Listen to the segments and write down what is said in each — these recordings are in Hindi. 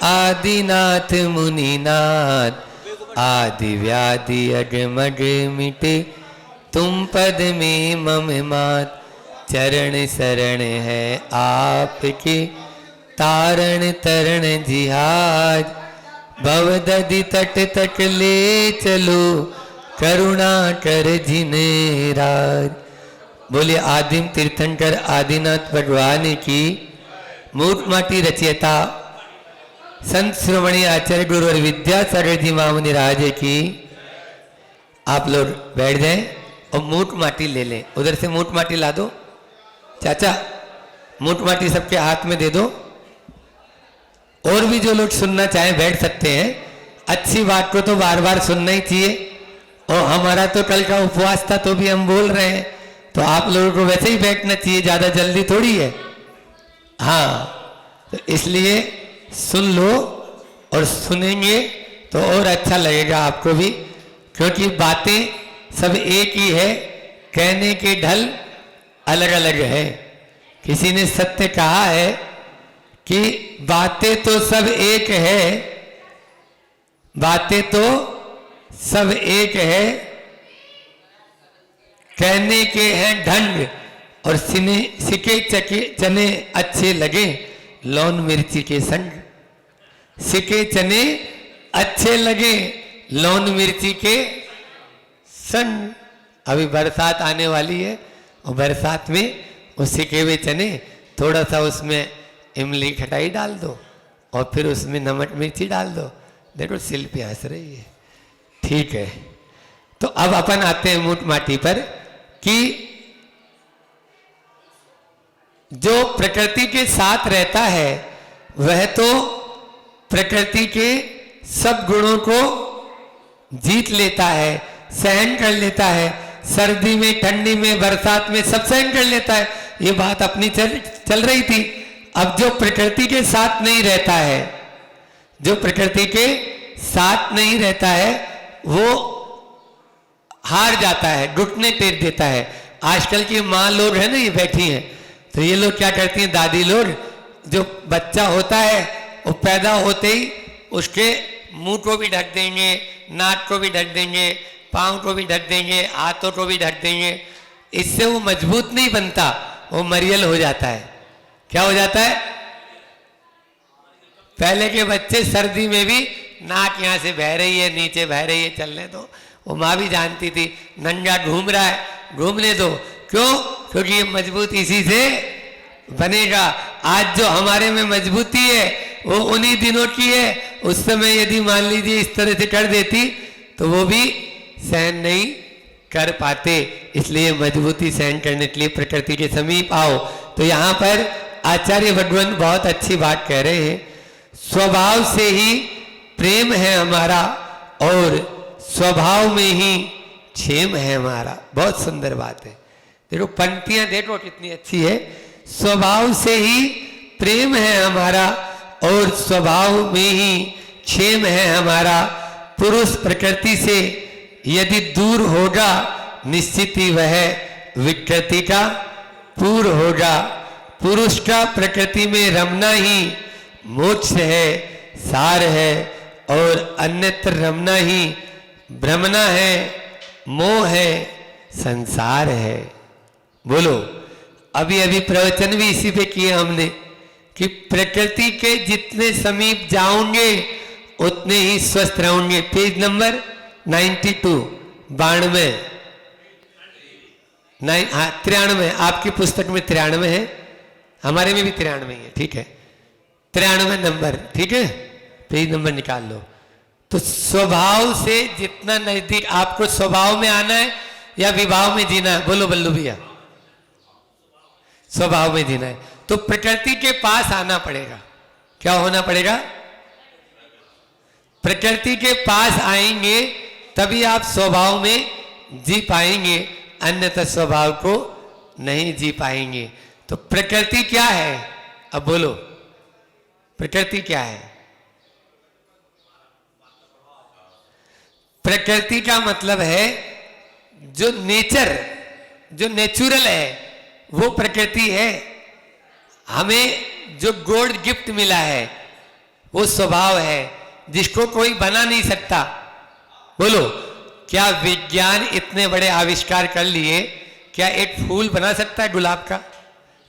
आदिनाथ मुनिनाथ, आदि व्याधि अगमग मिटे, तुम पद में मम मात। चरण शरण है आपके, तारण तरण जिहाज। भवदधि तट तक ले चलो, करुणा कर जिने राज। बोले आदिम तीर्थंकर आदिनाथ भगवान की। मूक माटी रचयिता संत श्रोमणी आचार्य गुरुवर विद्यासागर जी महामुनि राज की। आप लोग बैठ जाएं और मूठ माटी ले लें। उधर से मूठ माटी ला दो चाचा, मूठ माटी सबके हाथ में दे दो। और भी जो लोग सुनना चाहें बैठ सकते हैं। अच्छी बात को तो बार बार सुनना ही चाहिए। और हमारा तो कल का उपवास था तो भी हम बोल रहे हैं, तो आप लोगों को वैसे ही बैठना चाहिए, ज्यादा जल्दी थोड़ी है। हाँ, तो इसलिए सुन लो, और सुनेंगे तो और अच्छा लगेगा आपको भी, क्योंकि बातें सब एक ही है, कहने के ढल अलग अलग है। किसी ने सत्य कहा है कि बातें तो सब एक है, बातें तो सब एक है, कहने के हैं ढंग, और सिके चने अच्छे लगे लौन मिर्ची के संग। सिके चने अच्छे लगे लौन मिर्ची के संग। अभी बरसात आने वाली है, और बरसात में वो सिके हुए चने थोड़ा सा उसमें इमली खटाई डाल दो, और फिर उसमें नमक मिर्ची डाल दो। देखो शिल्पी हंस रही है। ठीक है, तो अब अपन आते हैं मूठ माटी पर कि जो प्रकृति के साथ रहता है वह तो प्रकृति के सब गुणों को जीत लेता है, सहन कर लेता है। सर्दी में, ठंडी में, बरसात में सब सहन कर लेता है। ये बात अपनी चल रही थी। अब जो प्रकृति के साथ नहीं रहता है, जो प्रकृति के साथ नहीं रहता है, वो हार जाता है, घुटने टेक देता है। आजकल की माँ लोग हैं ना, ये बैठी हैं, तो ये लोग क्या करती हैं, दादी लोग, जो बच्चा होता है वो पैदा होते ही उसके मुंह को भी ढक देंगे, नाक को भी ढक देंगे, पाँव को भी ढक देंगे, हाथों को भी ढक देंगे। इससे वो मजबूत नहीं बनता, वो मरियल हो जाता है। क्या हो जाता है? पहले के बच्चे सर्दी में भी नाक यहाँ से बह रही है, नीचे बह रही है, चलने दो। वो माँ भी जानती थी, नंगा घूम रहा है, घूमने दो। क्यों? क्योंकि ये मजबूत इसी से बनेगा। आज जो हमारे में मजबूती है वो उन्हीं दिनों की है। उस समय यदि मान लीजिए इस तरह से कर देती तो वो भी सहन नहीं कर पाते। इसलिए मजबूती सहन करने के लिए प्रकृति के समीप आओ। तो यहाँ पर आचार्य भगवान बहुत अच्छी बात कह रहे हैं। स्वभाव से ही प्रेम है हमारा, और स्वभाव में ही क्षेम है हमारा। बहुत सुंदर बात है। देखो पंक्तियां देखो कितनी अच्छी है। स्वभाव से ही प्रेम है हमारा, और स्वभाव में ही क्षेम है हमारा। पुरुष प्रकृति से यदि दूर होगा, निश्चित ही वह विकृति का पूर होगा। पुरुष का प्रकृति में रमना ही मोक्ष है, सार है, और अन्यत्र रमना ही भ्रमना है, मोह है, संसार है। बोलो, अभी अभी प्रवचन भी इसी पे किए हमने कि प्रकृति के जितने समीप जाओगे उतने ही स्वस्थ रहोगे। पेज नंबर 92, 92, 93, आपकी पुस्तक में 93 है, हमारे में भी 93 है। ठीक है, 93 नंबर, ठीक है, पेज नंबर निकाल लो। तो स्वभाव से जितना नजदीक आपको स्वभाव में आना है या विभाव में जीना है? बोलो बल्लू भैया, स्वभाव में जीना है तो प्रकृति के पास आना पड़ेगा। क्या होना पड़ेगा? प्रकृति के पास आएंगे तभी आप स्वभाव में जी पाएंगे, अन्यथा स्वभाव को नहीं जी पाएंगे। तो प्रकृति क्या है? अब बोलो, प्रकृति क्या है? प्रकृति का मतलब है जो नेचर, जो नेचुरल है वो प्रकृति है। हमें जो गॉड गिफ्ट मिला है वो स्वभाव है जिसको कोई बना नहीं सकता। बोलो, क्या विज्ञान इतने बड़े आविष्कार कर लिए, क्या एक फूल बना सकता है गुलाब का?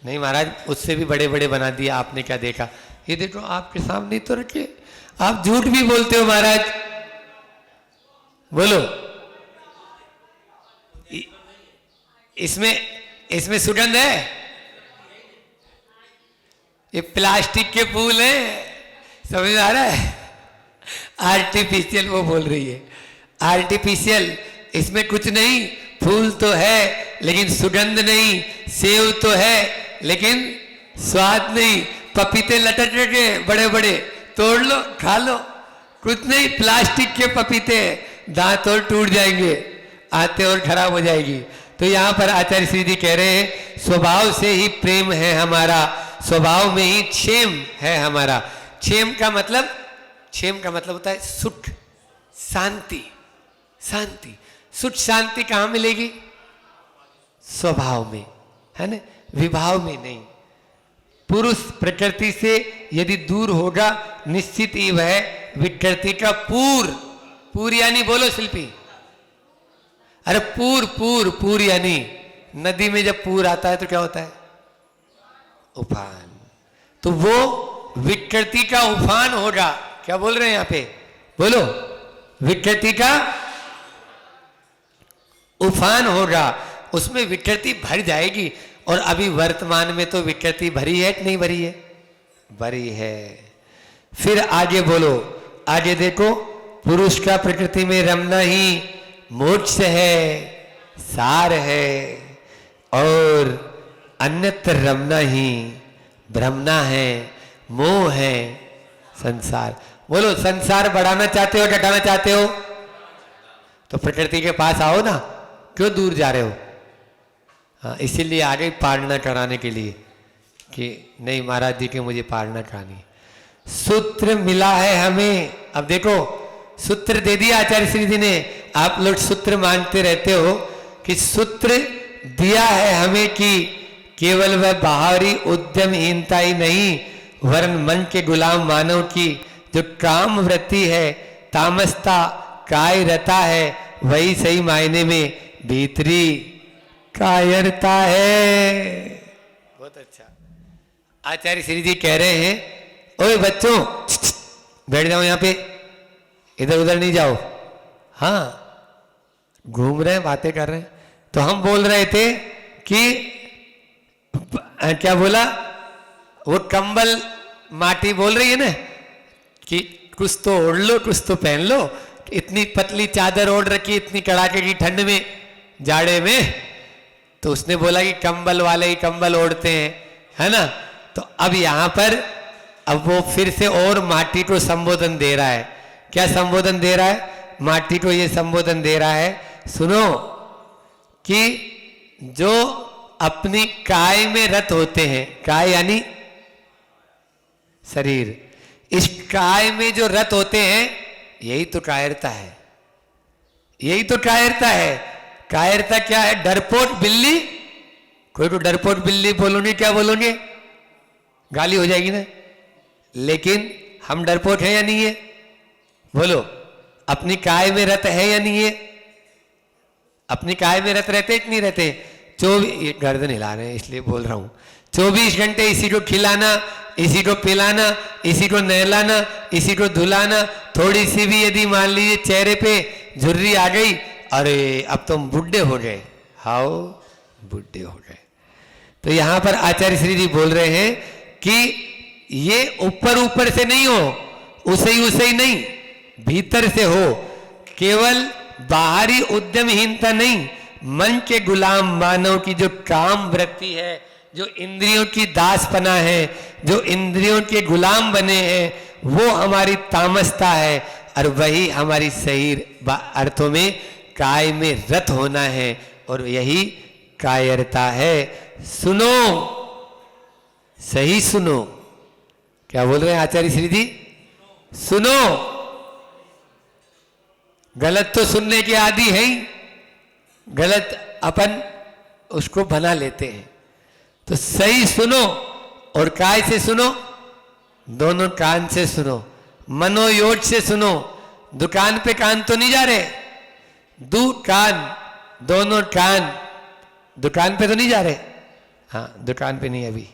नहीं महाराज, उससे भी बड़े बड़े बना दिए। आपने क्या देखा? ये देखो आपके सामने तो रखे, आप झूठ भी बोलते हो महाराज। बोलो, इसमें सुगंध है? ये प्लास्टिक के फूल हैं, समझ आ रहा है? आर्टिफिशियल वो बोल रही है, आर्टिफिशियल। इसमें कुछ नहीं, फूल तो है लेकिन सुगंध नहीं, सेव तो है लेकिन स्वाद नहीं, पपीते लटक रखे बड़े बड़े, तोड़ लो खा लो, कुछ नहीं, प्लास्टिक के पपीते, दांत और टूट जाएंगे, आते और खराब हो जाएगी। तो यहाँ पर आचार्य श्री जी कह रहे हैं स्वभाव से ही प्रेम है हमारा, स्वभाव में ही क्षेम है हमारा। क्षेम का मतलब होता है सुख, शांति। शांति, सुख शांति कहाँ मिलेगी? स्वभाव में, है ना, विभाव में नहीं। पुरुष प्रकृति से यदि दूर होगा निश्चित ही वह विकृति का पूर यानी, बोलो शिल्पी, अरे पूर यानी नदी में जब पूर आता है तो क्या होता है? उफान। तो वो विकृति का उफान होगा। क्या बोल रहे हैं यहां पे? बोलो, विकृति का उफान होगा, उसमें विकृति भर जाएगी। और अभी वर्तमान में तो विकृति भरी है कि नहीं भरी है? भरी है। फिर आगे बोलो, आगे देखो, पुरुष का प्रकृति में रमना ही मोक्ष है, सार है, और अन्यत्र रमना ही भ्रमना है, मोह है, संसार। बोलो, संसार बढ़ाना चाहते हो घटाना चाहते हो? तो प्रकृति के पास आओ ना, क्यों दूर जा रहे हो? हाँ, इसीलिए आ गई पालना कराने के लिए कि नहीं महाराज जी के मुझे पालना करानी। सूत्र मिला है हमें। अब देखो, सूत्र दे दिया आचार्य श्री जी ने। आप लोग सूत्र मानते रहते हो कि सूत्र दिया है हमें कि केवल वह बाहरी उद्यमहीनता ही नहीं, वरन मन के गुलाम मानव की जो काम वृत्ति है, तामसता, कायरता है, वही सही मायने में भीतरी कायरता है। बहुत अच्छा। आचार्य श्री जी कह रहे हैं, ओए बच्चों बैठ जाओ यहाँ पे, इधर उधर नहीं जाओ। हाँ, घूम रहे हैं, बातें कर रहे हैं। तो हम बोल रहे थे कि क्या बोला, वो कंबल माटी बोल रही है ना कि कुछ तो ओढ़ लो, कुछ तो पहन लो। इतनी पतली चादर ओढ़ रखी इतनी कड़ाके की ठंड में, जाड़े में, तो उसने बोला कि कंबल वाले ही कंबल ओढ़ते हैं, है ना। तो अब यहां पर अब वो फिर से और माटी को संबोधन दे रहा है। क्या संबोधन दे रहा है? माटी को ये संबोधन दे रहा है, सुनो, कि जो अपनी काय में रत होते हैं, काय यानी शरीर, इस काय में जो रत होते हैं, यही तो कायरता है, यही तो कायरता है। कायरता क्या है? डरपोक बिल्ली। कोई को डरपोक बिल्ली बोलोगे, क्या बोलोगे? गाली हो जाएगी ना। लेकिन हम डरपोक है या नहीं है? बोलो, अपनी काय में रत है या नहीं है? अपनी काय में रत रहते कि नहीं रहते? 24, गर्दन हिला रहे हैं इसलिए बोल रहा हूं, 24 घंटे इसी को खिलाना, इसी को पिलाना, इसी को नहलाना, इसी को धुलाना। थोड़ी सी भी यदि मान लीजिए चेहरे पे झुर्री आ गई, अरे अब तुम बुढ़े हो गए, हाओ बुढ़े हो गए। तो यहां पर आचार्य श्री जी बोल रहे हैं कि ये ऊपर ऊपर से नहीं हो, उसे ही नहीं, भीतर से हो। केवल बाहरी उद्यमहीनता नहीं, मन के गुलाम मानव की जो काम वृत्ति है, जो इंद्रियों की दासपना है, जो इंद्रियों के गुलाम बने हैं, वो हमारी तामसता है। और वही हमारी सही अर्थों में काय में रत होना है, और यही कायरता है। सुनो, सही सुनो, क्या बोल रहे हैं आचार्य श्री जी? सुनो। गलत तो सुनने के आदि है ही, गलत अपन उसको बना लेते हैं। तो सही सुनो, और काय से सुनो? दोनों कान से सुनो, मनोयोग से सुनो। दुकान पे कान तो नहीं जा रहे, दोनों कान दुकान पे तो नहीं जा रहे। हाँ, दुकान पे नहीं अभी।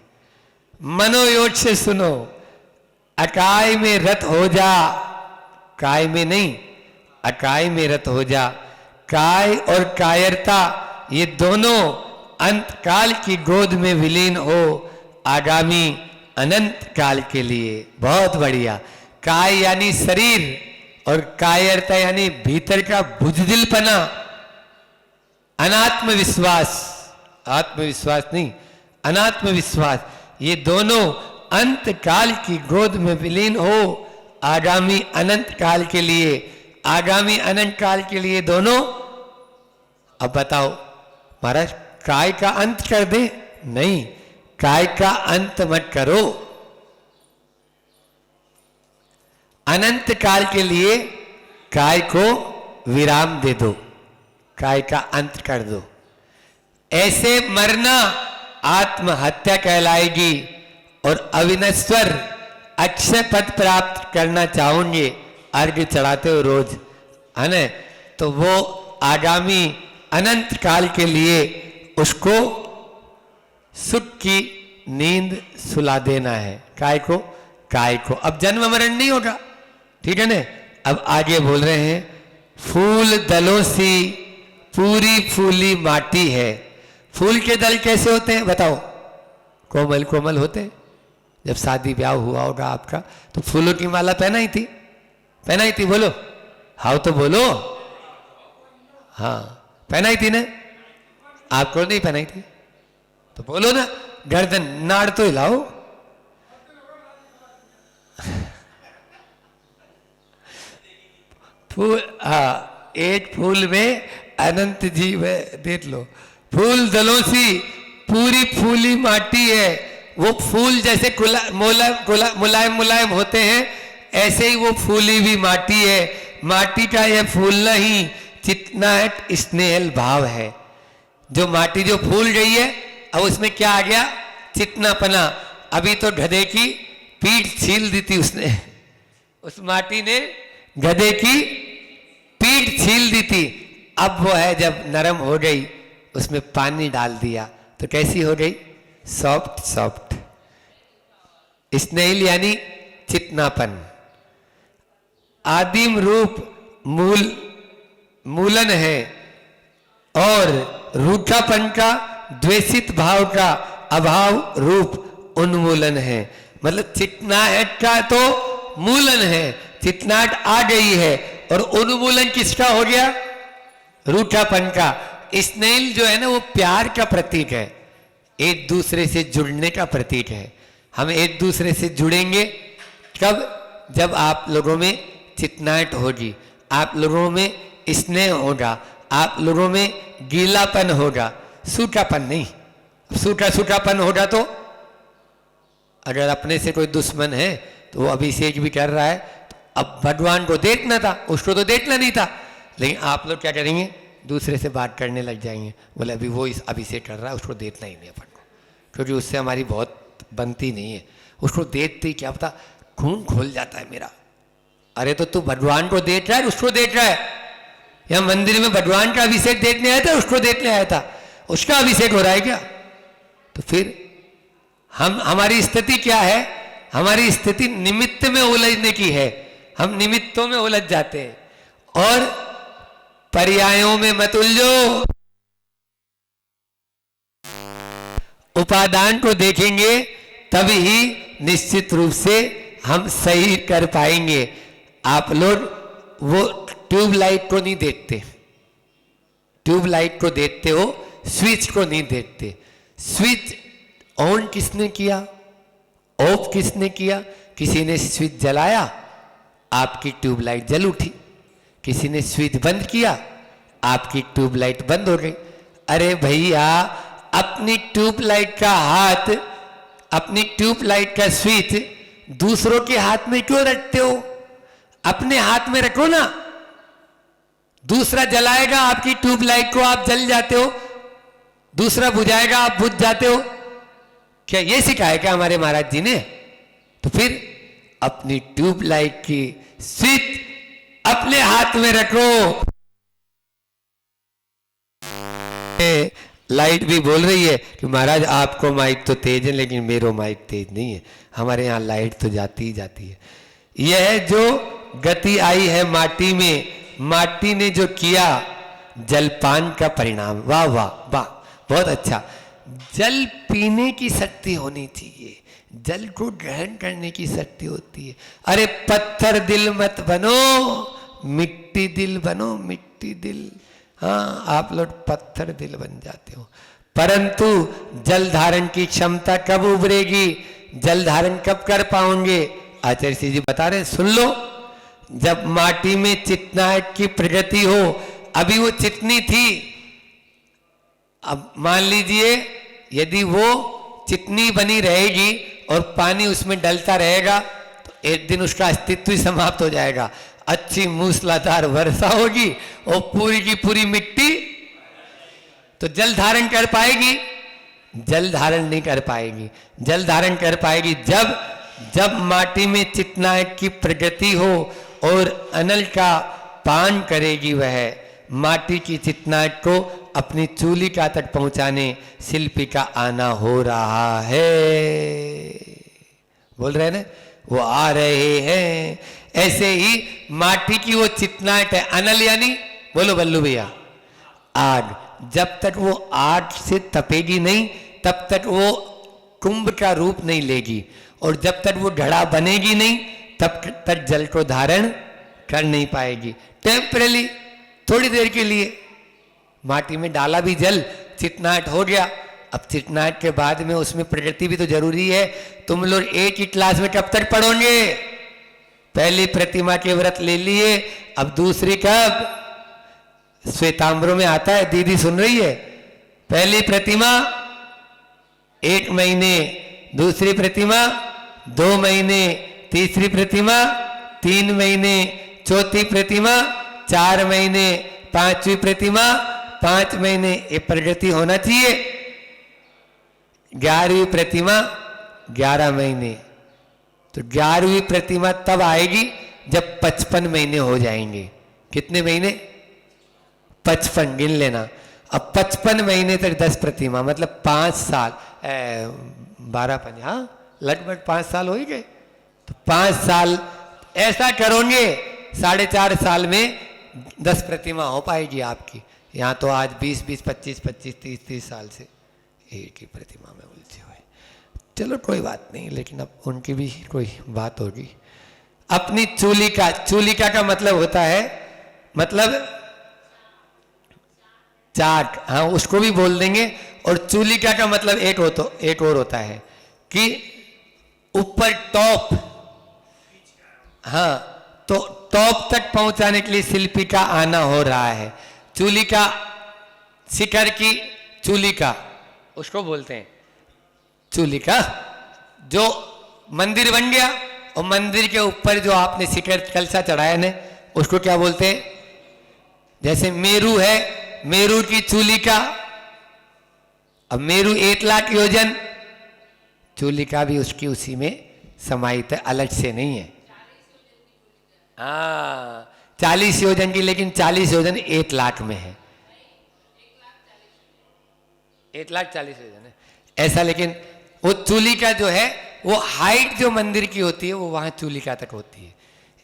मनोयोग से सुनो। अकाय में रत हो जा, काय में नहीं, अकाय में रत हो जा। काय और कायरता ये दोनों अंत काल की गोद में विलीन हो, आगामी अनंत काल के लिए। बहुत बढ़िया। काय यानी शरीर और कायरता यानी भीतर का बुजदिलपना, अनात्म विश्वास, आत्मविश्वास नहीं, अनात्म विश्वास, ये दोनों अंत काल की गोद में विलीन हो, आगामी अनंत काल के लिए। आगामी अनंत काल के लिए दोनों। अब बताओ महाराज, काय का अंत कर दे? नहीं, काय का अंत मत करो। अनंत काल के लिए काय को विराम दे दो, काय का अंत कर दो। ऐसे मरना आत्महत्या कहलाएगी। और अविनश्वर अक्षय पद प्राप्त करना चाहोगे, अर्घ्य चढ़ाते हो रोज, है ना, तो वो आगामी अनंत काल के लिए उसको सुख की नींद सुला देना है। काय को? काय को। अब जन्म मरण नहीं होगा, ठीक है ना। अब आगे बोल रहे हैं, फूल दलों सी पूरी फूली माटी है। फूल के दल कैसे होते हैं बताओ? कोमल कोमल होते हैं। जब शादी ब्याह हुआ होगा आपका तो फूलों की माला पहनाई थी, पहनाई थी? बोलो, हाँ तो बोलो। हाँ पहनाई थी ना? आपको नहीं पहनाई थी तो बोलो ना। गर्दन नाड़ तो हिलाओ। फूल, हाँ, एक फूल में अनंत जीव है, देख लो। फूल दलों सी पूरी फूली माटी है। वो फूल जैसे मुलायम मुलायम होते हैं, ऐसे ही वो फूली भी माटी है। माटी का यह फूलना ही चितनाहट स्नेहल भाव है। जो माटी जो फूल गई है, अब उसमें क्या आ गया? चितनापना। अभी तो गधे की पीठ छील दी थी उसने, उस माटी ने गधे की पीठ छील दी थी। अब वो है जब नरम हो गई, उसमें पानी डाल दिया तो कैसी हो गई? Soft soft. स्नेहिल यानी चितनापन। आदिम रूप मूलन है और रूखापन का, द्वेषित भाव का अभाव रूप उन्मूलन है। मतलब चितनाहट का तो मूलन है, चितनाहट आ गई है, और उन्मूलन किसका हो गया? रूखापन का। स्नेहिल जो है ना, वो प्यार का प्रतीक है, एक दूसरे से जुड़ने का प्रतीक है। हम एक दूसरे से जुड़ेंगे कब? जब आप लोगों में चितनाहट होगी, आप लोगों में स्नेह होगा, आप लोगों में गीलापन होगा, सूखापन नहीं। सूखापन होगा तो अगर अपने से कोई दुश्मन है तो वो अभिषेक भी कर रहा है, तो अब भगवान को देखना था, उसको तो देखना नहीं था। लेकिन आप लोग क्या करेंगे? दूसरे से बात करने लग जाएंगे, बोले अभी वो इस अभिषेक कर रहा है, उसको देखना ही नहीं अपन को, क्योंकि उससे हमारी बहुत बनती नहीं है। उसको देखते ही क्या पता खून खोल जाता है मेरा। अरे तो तू भगवान को देख रहा है, उसको देख रहा है? या मंदिर में भगवान का अभिषेक देखने आया था, उसको देखने आया था? उसका अभिषेक हो रहा है क्या? तो फिर हमारी स्थिति क्या है? हमारी स्थिति निमित्त में उलझने की है। हम निमित्तों में उलझ जाते हैं और पर्यायों में मत उलझो। उपादान को देखेंगे तभी ही निश्चित रूप से हम सही कर पाएंगे। आप लोग वो ट्यूबलाइट को नहीं देखते, ट्यूबलाइट को देखते हो, स्विच को नहीं देखते। स्विच ऑन किसने किया, ऑफ किसने किया? किसी ने स्विच जलाया, आपकी ट्यूबलाइट जल उठी। किसी ने स्विच बंद किया, आपकी ट्यूबलाइट बंद हो गई। अरे भैया, अपनी ट्यूबलाइट का हाथ, अपनी ट्यूबलाइट का स्विच दूसरों के हाथ में क्यों रखते हो? अपने हाथ में रखो ना। दूसरा जलाएगा आपकी ट्यूबलाइट को, आप जल जाते हो, दूसरा बुझाएगा, आप बुझ जाते हो। क्या ये सिखाया क्या हमारे महाराज जी ने? तो फिर अपनी ट्यूबलाइट की स्विच अपने हाथ में रखो। लाइट भी बोल रही है कि महाराज आपको माइक तो तेज है लेकिन मेरो माइक तेज नहीं है, हमारे यहाँ लाइट तो जाती ही जाती है। यह जो गति आई है माटी में, माटी ने जो किया जलपान का परिणाम। वाह वाह वाह, बहुत अच्छा। जल पीने की शक्ति होनी चाहिए, जल को ग्रहण करने की शक्ति होती है। अरे पत्थर दिल मत बनो, मिट्टी दिल बनो, मिट्टी दिल। हाँ, आप लोग पत्थर दिल बन जाते हो, परंतु जल धारण की क्षमता कब उभरेगी, जल धारण कब कर पाओगे? आचार्य श्री जी बता रहे, सुन लो। जब माटी में चितनाहट की प्रगति हो, अभी वो चितनी थी, अब मान लीजिए यदि वो चितनी बनी रहेगी और पानी उसमें डलता रहेगा तो एक दिन उसका अस्तित्व ही समाप्त हो जाएगा। अच्छी मूसलाधार वर्षा होगी और पूरी की पूरी मिट्टी तो जल धारण कर पाएगी? जल धारण नहीं कर पाएगी। जल धारण कर पाएगी जब माटी में चितनाहट की प्रगति हो और अनल का पान करेगी। वह माटी की चितनाहट को अपनी चूलिका तक पहुंचाने शिल्पी का आना हो रहा है। बोल रहे ना, वो आ रहे हैं। ऐसे ही माटी की वो चितनाहट है, अनल यानी, बोलो बल्लू भैया, आग। जब तक वो आग से तपेगी नहीं तब तक वो कुंभ का रूप नहीं लेगी, और जब तक वो घड़ा बनेगी नहीं तब तक जल को धारण कर नहीं पाएगी। टेम्परेली, थोड़ी देर के लिए माटी में डाला भी जल, चितनाहट हो गया। अब चितनाहट के बाद में उसमें प्रगति भी तो जरूरी है। तुम लोग एक ही क्लास में कब तक पढ़ोगे? पहली प्रतिमा के व्रत ले लिए, अब दूसरी कब? श्वेतांबरों में आता है, दीदी सुन रही है। पहली प्रतिमा 1 महीने, दूसरी प्रतिमा 2 महीने, तीसरी प्रतिमा 3 महीने, चौथी प्रतिमा 4 महीने, 5वीं प्रतिमा 5 महीने। ये प्रगति होना चाहिए। 11वीं प्रतिमा 11 महीने। तो 11वीं प्रतिमा तब आएगी जब 55 महीने हो जाएंगे। कितने महीने? 55 गिन लेना। अब 55 महीने तक 10 प्रतिमा, मतलब 5 साल, 12 हाँ लगभग 5 साल हो ही गए। तो 5 साल ऐसा करोगे, 4.5 साल में 10 प्रतिमा हो पाएगी आपकी। यहाँ तो आज 20-20, 25-25, 30-30 साल से एक ही प्रतिमा में उलझे हुए। चलो कोई बात नहीं, लेकिन अब उनकी भी कोई बात होगी। अपनी चूलिका, चूलिका का मतलब होता है, मतलब चाक, हाँ उसको भी बोल देंगे। और चूलिका का मतलब एक और होता है कि ऊपर टॉप, हाँ, तो टॉप तक पहुंचाने के लिए शिल्पी का आना हो रहा है। चूलिका, शिखर की चूलिका उसको बोलते हैं। चूलिका जो मंदिर बन गया और मंदिर के ऊपर जो आपने शिखर कलसा चढ़ाया ने, उसको क्या बोलते हैं? जैसे मेरू है, मेरू की चूलिका। अब मेरू 1 लाख योजन, चूलिका भी उसकी उसी में समाहित है, अलग से नहीं है। हाँ 40 योजन की, लेकिन 40 योजन 1 लाख में है। 1,40,000 योजन है ऐसा। लेकिन वो चूलिका जो है वो हाइट जो मंदिर की होती है वो वहां चूलिका तक होती है।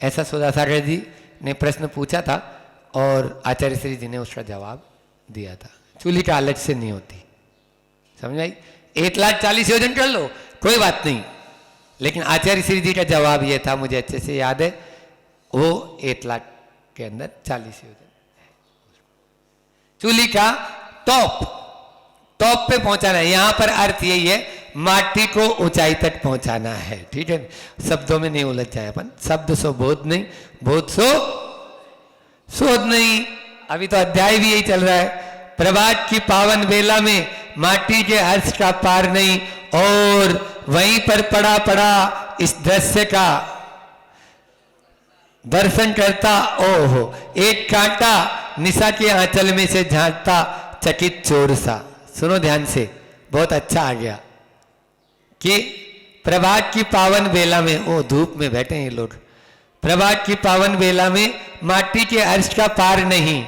ऐसा सुधा सागर जी ने प्रश्न पूछा था और आचार्य श्री जी ने उसका जवाब दिया था। चूलिका अलग से नहीं होती, समझ आई? 1,40,000 योजन कर लो कोई बात नहीं, लेकिन आचार्य श्री जी का जवाब ये था, मुझे अच्छे से याद है, वो 1 लाख के अंदर 40 योजन। चूलिका टॉप पे पहुंचाना है। यहां पर अर्थ यही है, माटी को ऊंचाई तक पहुंचाना है। ठीक है, शब्दों में नहीं उलझ जाए अपन। शब्द सो बोध नहीं, बोध सो शोध नहीं। अभी तो अध्याय भी यही चल रहा है। प्रभात की पावन बेला में माटी के हर्ष का पार नहीं, और वहीं पर पड़ा इस दृश्य का दर्शन करता, ओहो एक कांटा निशा के आंचल में से झांकता चकित चोर सा। सुनो ध्यान से, बहुत अच्छा आ गया कि प्रभात की पावन बेला में, ओ धूप में बैठे हैं ये लोग, प्रभात की पावन बेला में माटी के अर्श का पार नहीं।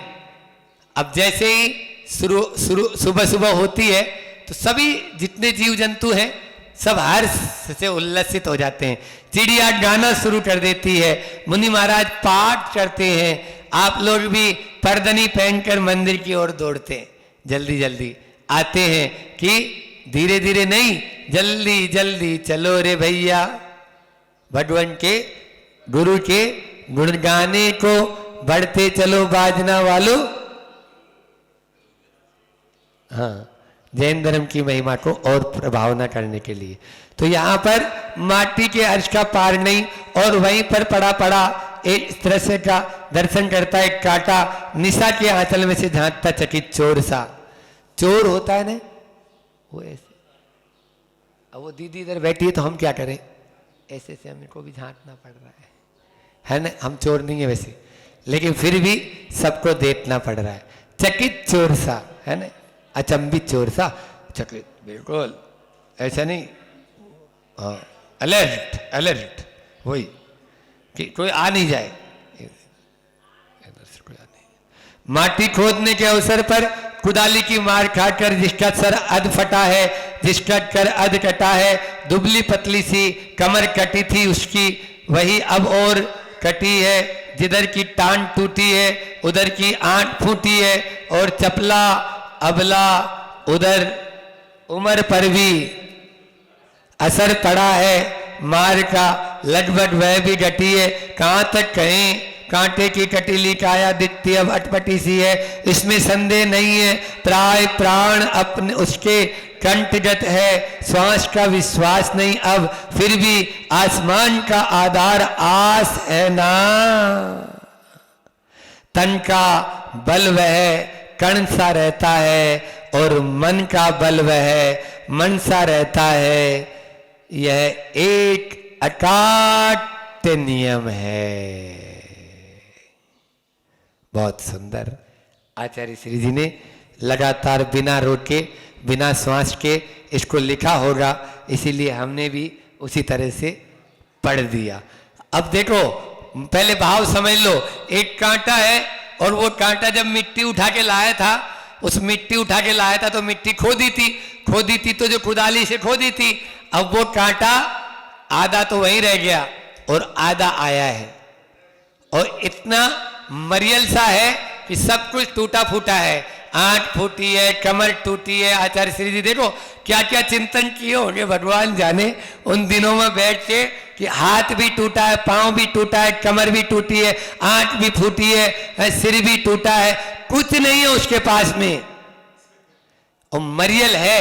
अब जैसे ही सुबह सुबह होती है तो सभी जितने जीव जंतु हैं सब हर्ष से उल्लसित हो जाते हैं। चिड़िया गाना शुरू कर देती है, मुनि महाराज पाठ करते हैं, आप लोग भी परदनी पहनकर मंदिर की ओर दौड़ते हैं, जल्दी जल्दी आते हैं कि धीरे धीरे नहीं, जल्दी जल्दी चलो रे भैया, भगवान के गुरु के गुण गाने को बढ़ते चलो बाजना वालों। हाँ, जैन धर्म की महिमा को और प्रभावना करने के लिए। तो यहाँ पर माटी के अर्श का पार नहीं, और वहीं पर पड़ा एक दृश्य का दर्शन करता है, कांटा निशा के आंचल में से झांकता चकित चोर सा। चोर होता है ना वो ऐसे, अब वो दीदी इधर बैठी है तो हम क्या करें, ऐसे से हमको भी झांकना पड़ रहा है ना। हम चोर नहीं है वैसे, लेकिन फिर भी सबको देखना पड़ रहा है। चकित चोर सा है ना, अचंभित चोर सा, चकित बिल्कुल ऐसा नहीं, हाँ अलर्ट अलर्ट, वही कि कोई आ नहीं जाए, इधर से कोई आ नहीं। माटी खोदने के अवसर पर कुदाली की मार खाकर जिसका सर अध फटा है, जिसका कर अध कटा है, दुबली पतली सी कमर कटी थी उसकी, वही अब और कटी है, जिधर की टांग टूटी है उधर की आंख फूटी है, और चपला अबला उधर उम्र पर भी असर पड़ा है मार का, लगभग वह भी घटी है। कहाँ तक कहें, कांटे की कटीली काया दिखती अब अटपटी सी है, इसमें संदेह नहीं है, प्राय प्राण अपने उसके कंठगत है, श्वास का विश्वास नहीं अब, फिर भी आसमान का आधार आस है ना। तन का बल वह कण सा रहता है, और मन का बल वह मन सा रहता है, यह एक अकाट नियम है। बहुत सुंदर आचार्य श्री जी ने लगातार बिना रोके बिना श्वास के इसको लिखा होगा, इसीलिए हमने भी उसी तरह से पढ़ दिया। अब देखो, पहले भाव समझ लो, एक कांटा है और वो कांटा जब मिट्टी उठा के लाया था, उस मिट्टी उठा के लाया था तो मिट्टी खोदी थी तो जो कुदाली से खोदी थी, अब वो कांटा आधा तो वहीं रह गया और आधा आया है, और इतना मरियल सा है कि सब कुछ टूटा फूटा है, आंख फूटी है, कमर टूटी है। आचार्य श्री जी देखो क्या क्या चिंतन किए होंगे, भगवान जाने उन दिनों में बैठ के, कि हाथ भी टूटा है, पांव भी टूटा है, कमर भी टूटी है, आंख भी फूटी है, सिर भी टूटा है, कुछ नहीं है उसके पास में, और मरियल है,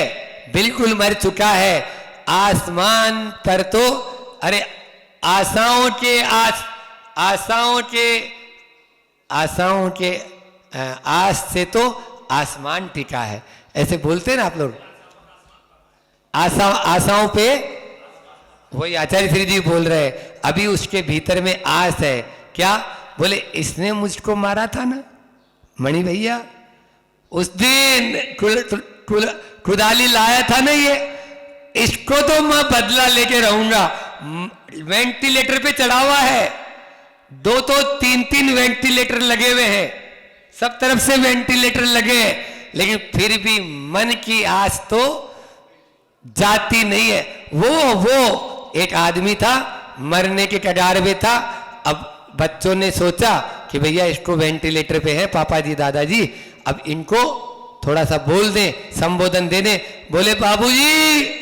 बिल्कुल मर चुका है। आसमान पर तो अरे आशाओं के आस से तो आसमान टिका है, ऐसे बोलते हैं ना आप लोग, आशाओं पे, वही आचार्य श्री जी बोल रहे हैं, अभी उसके भीतर में आस है। क्या बोले, इसने मुझको मारा था ना मणि भैया, उस दिन कुदाली लाया था ना ये, इसको तो मैं बदला लेके रहूंगा। वेंटिलेटर पे चढ़ा हुआ है, 2 तो 3 वेंटिलेटर लगे हुए हैं, सब तरफ से वेंटिलेटर लगे हैं, लेकिन फिर भी मन की आस तो जाती नहीं है। वो एक आदमी था, मरने के कगार में था। अब बच्चों ने सोचा कि भैया इसको वेंटिलेटर पे है पापा जी दादाजी, अब इनको थोड़ा सा बोल दें, संबोधन दे दें। बोले बाबूजी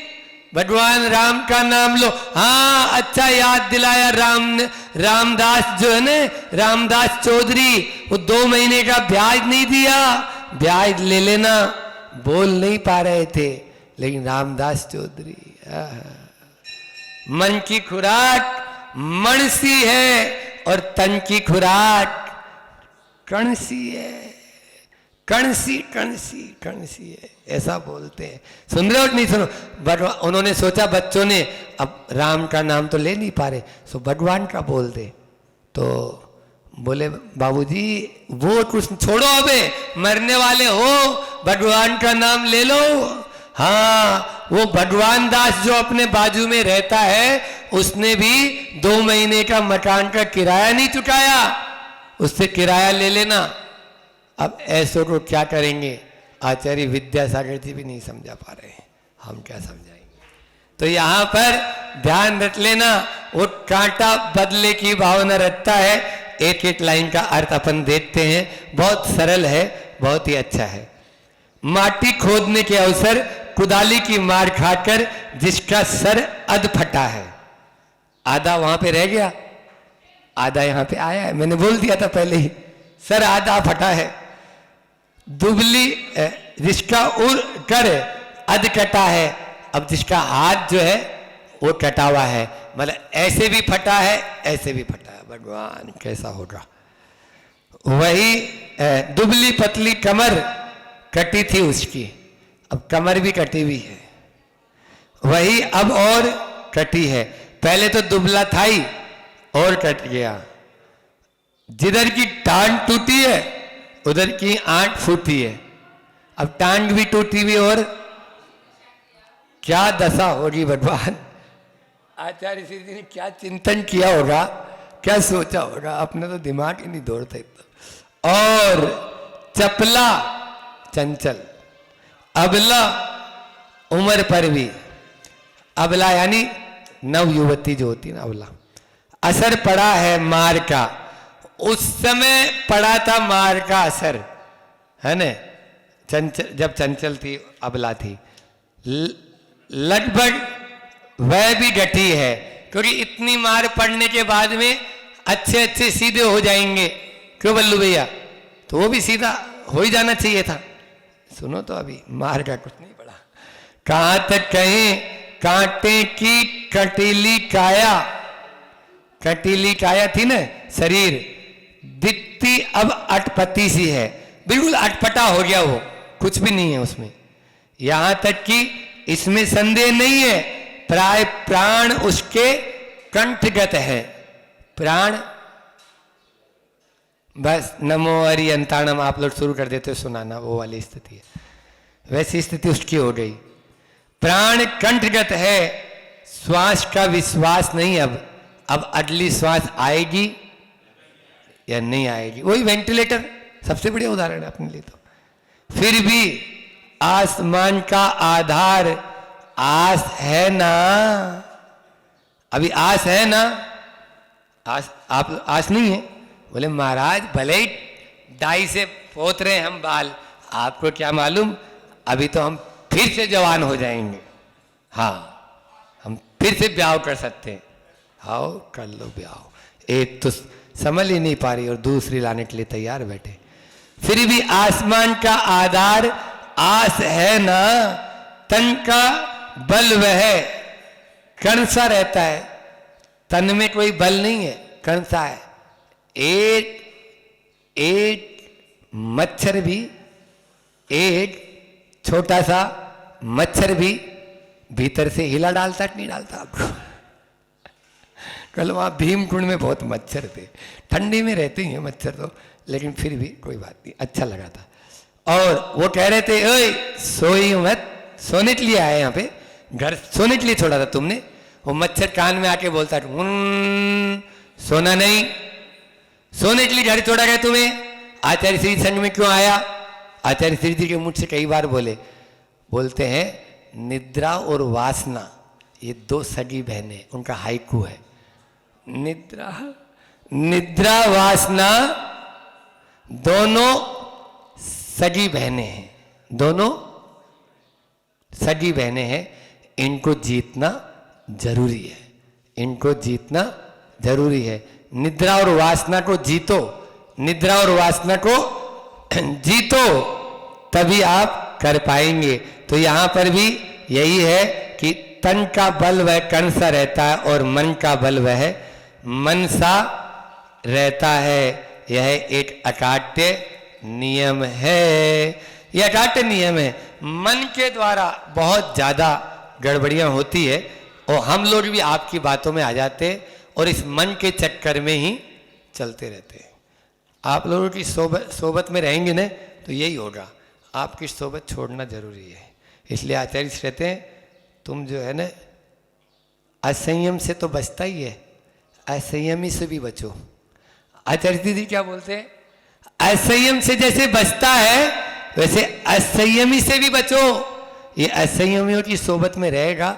भगवान राम का नाम लो। हाँ अच्छा याद दिलाया, रामदास जो है ना, रामदास चौधरी, वो 2 महीने का ब्याज नहीं दिया, ब्याज ले लेना। बोल नहीं पा रहे थे, लेकिन रामदास चौधरी, मन की खुराक मणसी है और तन की खुराक कणसी है, कणसी है, ऐसा बोलते हैं। सुन रहे हो नहीं सुनो? उन्होंने सोचा बच्चों ने, अब राम का नाम तो ले नहीं पा रहे, सो भगवान का बोल दे। तो बोले बाबूजी वो कुछ छोड़ो, अबे मरने वाले हो, भगवान का नाम ले लो। हाँ, वो भगवान दास जो अपने बाजू में रहता है, उसने भी 2 महीने का मकान का किराया नहीं चुकाया, उससे किराया ले लेना। अब ऐसों को क्या करेंगे? आचार्य विद्यासागर जी भी नहीं समझा पा रहे हैं, हम क्या समझाएंगे? तो यहां पर ध्यान रख लेना, वो कांटा बदले की भावना रखता है। एक एक लाइन का अर्थ अपन देखते हैं, बहुत सरल है, बहुत ही अच्छा है। माटी खोदने के अवसर कुदाली की मार खाकर जिसका सर अध फटा है, आधा वहां पे रह गया, आधा यहां पे आया है, मैंने बोल दिया था पहले ही, सर आधा फटा है। दुबली जिसका उर कर अध कटा है, अब जिसका हाथ जो है वो कटा हुआ है, मतलब ऐसे भी फटा है, ऐसे भी फटा है। भगवान कैसा होगा? वही दुबली पतली कमर कटी थी उसकी, अब कमर भी कटी हुई है, वही अब और कटी है। पहले तो दुबला था ही और कट गया। जिधर की टांग टूटी है उधर की आंख फूटी है, अब टांग भी टूटी हुई और क्या दशा होगी भगवान। आचार्य श्री जी ने क्या चिंतन किया होगा, क्या सोचा होगा, अपने तो दिमाग ही नहीं दौड़ता इतना। और चपला चंचल, अबला उम्र पर भी, अबला यानी नव युवती जो होती है ना, अबला। असर पड़ा है मार का, उस समय पड़ा था मार का असर, है न? चंचल, जब चंचल थी, अबला थी, लगभग वह भी घटी है, क्योंकि इतनी मार पड़ने के बाद में अच्छे अच्छे सीधे हो जाएंगे। क्यों बल्लू भैया? तो वो भी सीधा हो ही जाना चाहिए था। सुनो तो अभी मार का कुछ नहीं पड़ा। कहां तक कहें कांटे की कटीली काया, कटीली काया थी ना शरीर, दिखती अब अटपटी सी है, बिल्कुल अटपटा हो गया, वो कुछ भी नहीं है उसमें। यहां तक कि इसमें संदेह नहीं है, प्राय प्राण उसके कंठगत है। प्राण बस नमो हरि अंताणम आप लोग शुरू कर देते हो सुनाना, वो वाली स्थिति है, वैसी स्थिति उसकी हो गई। प्राण कंठगत है, श्वास का विश्वास नहीं। अब अगली श्वास आएगी या नहीं आएगी, वही वेंटिलेटर सबसे बढ़िया उदाहरण है अपने लिए। तो फिर भी आसमान का आधार आस है ना, अभी आस है ना? आस, आप आस नहीं है? बोले महाराज भले ही डाई से पोत रहे हम बाल, आपको क्या मालूम, अभी तो हम फिर से जवान हो जाएंगे। हाँ, हम फिर से ब्याह कर सकते हैं। आओ कर लो ब्याह। एक तो समझ ही नहीं पा रही और दूसरी लाने के लिए तैयार बैठे। फिर भी आसमान का आधार आस है ना, तन का बल वह कण सा रहता है, तन में कोई बल नहीं है, कण सा है। एक मच्छर भी, एक छोटा सा मच्छर भी भीतर से हिला डालता नहीं डालता आपको? कल वहां भीमकुंड में बहुत मच्छर थे, ठंडी में रहते ही हैं मच्छर तो, लेकिन फिर भी कोई बात नहीं, अच्छा लगा था। और वो कह रहे थे ओए सोई मत, सोने के लिए आए यहाँ पे, घर सोने के लिए छोड़ा था तुमने। वो मच्छर कान में आके बोलता सोना नहीं, सोने के लिए घर छोड़ा गया तुम्हें, आचार्य श्री संघ में क्यों आया? आचार्य श्री जी के मुझ से कई बार बोलते हैं निद्रा और वासना ये 2 सगी बहनें, उनका हाइकू है। निद्रा वासना दोनों सगी बहनें हैं, दोनों सगी बहनें हैं, इनको जीतना जरूरी है, इनको जीतना जरूरी है। निद्रा और वासना को जीतो, निद्रा और वासना को जीतो, तभी आप कर पाएंगे। तो यहां पर भी यही है कि तन का बल वह कण सा रहता है और मन का बल वह मन सा रहता है। यह एक अकाट्य नियम है, यह अकाट्य नियम है। मन के द्वारा बहुत ज्यादा गड़बड़ियां होती है और हम लोग भी आपकी बातों में आ जाते और इस मन के चक्कर में ही चलते रहते हैं। आप लोगों की सोबत में रहेंगे ना तो यही होगा, आपकी सोबत छोड़ना जरूरी है। इसलिए आचार्य कहते हैं तुम जो है ना असंयम से तो बचता ही है, असंयमी से भी बचो। आचार्य दीदी क्या बोलते हैं, असंयम से जैसे बचता है वैसे असंयमी से भी बचो। ये असंयमियों की सोबत में रहेगा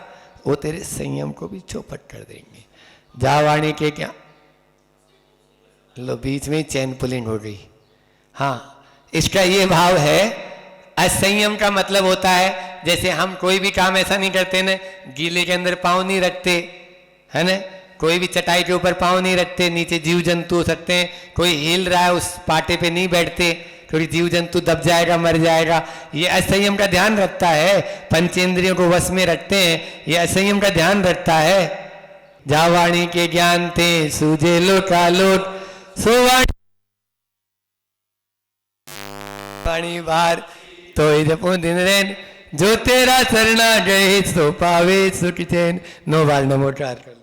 वो तेरे संयम को भी चौपट कर देंगे। जावाणी के क्या लो बीच में चैन पुलिंग हो गई। हाँ, इसका ये भाव है, असंयम का मतलब होता है जैसे हम कोई भी काम ऐसा नहीं करते ना, गीले के अंदर पाँव नहीं रखते है ना, कोई भी चटाई के ऊपर पाँव नहीं रखते, नीचे जीव जंतु हो सकते हैं, कोई हिल रहा है उस पाटे पे नहीं बैठते, थोड़ी जीव जंतु दब जाएगा मर जाएगा। ये असंयम का ध्यान रखता है, पंचेंद्रियों को वश में रखते हैं, ये असंयम का ध्यान रखता है। जावाणी के ज्ञान थे सूझे लोकालोक, सोवाणी बार तो जपो दिन रैन, जो तेरा शरणा गए सो पावे सुख चैन। 9 बार नमोकार कर।